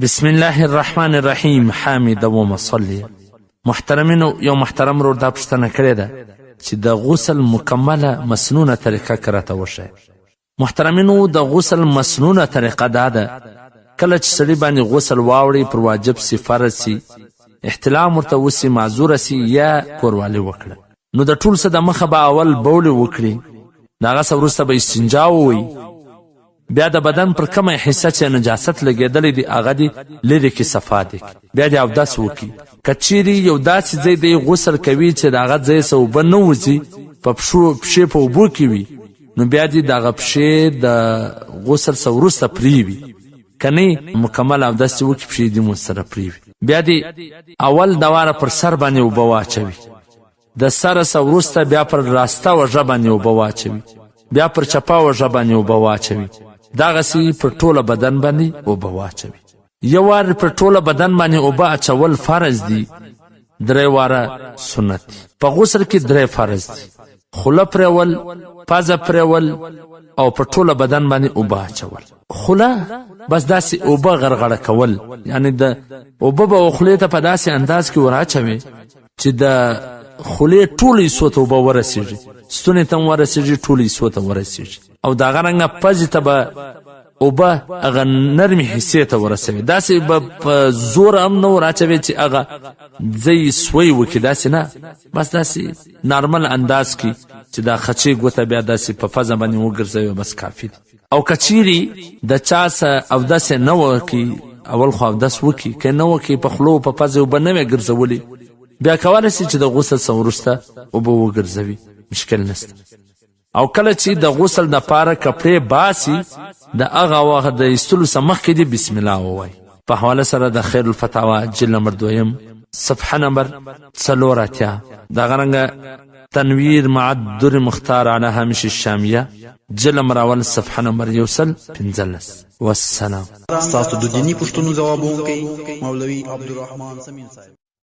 بسم الله الرحمن الرحیم. حامد و مصلی. محترمینو، یو محترم رو دا پوښتنه کړې ده چې د غسل مکمله مسنونه طریقه که راته وښایه. محترمینو، د غسل مسنونه طریقه دا ده کله چې سړي باندې غسل واوړي، پر واجب سي، فرض سي، احتلام ورته وسي، معذوره سي یا کوروالي وکړه، نو د ټول څه د مخه به اول بولې وکړي، د هغه څه وروسته به استنجا ووایي، بیا د بدن پر کومه حصه چې نجاست لګېدلی دی هغه دې لرې کړي، صفا دې کړي، بیا دې اودس وکړي. که چیرې یو داسې ځای دی غسل کوي چې د هغه ځای څه اوبه نه وځي، په پښې په اوبو کې وي، نو بیا دې د هغه پښې د غسل څه وروسته پرېوي، که نه مکمل اودس دې وکړي، پښې دې مو سره پرېوي. بیا دې اول دواره پر سر باندې اوبه واچوي، د سره څه وروسته بیا پر راسته وژه باندې اوبه واچوي، بیا پر چپه وژه باندې اوبه واچوي، دغسې پر ټوله بدن باندې اوبه واچوي. یو وار پر ټوله بدن باندې اوبه اچول فرض دي، 3 واره سنت دي. په غسل کې 3 فرض دي: خوله پرېول، پزه پرېول او پر ټوله بدن باندې اوبه اچول. خوله بس داسې اوبه غرغړه کول، یعنی د اوبه به خولې ته په داسې انداز کې وراچوي چې د خولې ټولې حصو ته اوبه ورسېږي، ستونې ته هم ورسېږي، ټولې حصو ته ورسېږي، او د هغه رنګه پزې ته به اوبه هغه نرمې حصې ته ورسوي، داسې به په زور هم نه وراچوي چې هغه ځای سوی وکړي، داسې نه، بس داسې نارمل انداز کې چې دا خچې ګوته بیا داسې په پزه باندې وګرځوي، بس کافي دي. او که چیرې د چا څه اودس نه وکړي، اول خو اودس وکړي، که نه وکړي په خولو په پزه اوبه نه وی ګرځولي، بیا کولی شي چې د غسل څه وروسته اوبه وګرځوي، مشکل نشته. او کله چې د غسل دپاره کپړې باسي، د هغه وخت د ایستلو څخه مخکې دې بسم الله ووایي. په حواله سره د خیر الفتاوا جلد نمبر 2 صفحه نمبر 84، دغه رنګه تنویر مع الدر مختار علی هامش الشامیه جلد نمبر 1 صفحه نمبر 115. والسلام. ستاسو د دیني پوښتنو ځوابونکی مولوي عبدالرحمن سمین صاحب.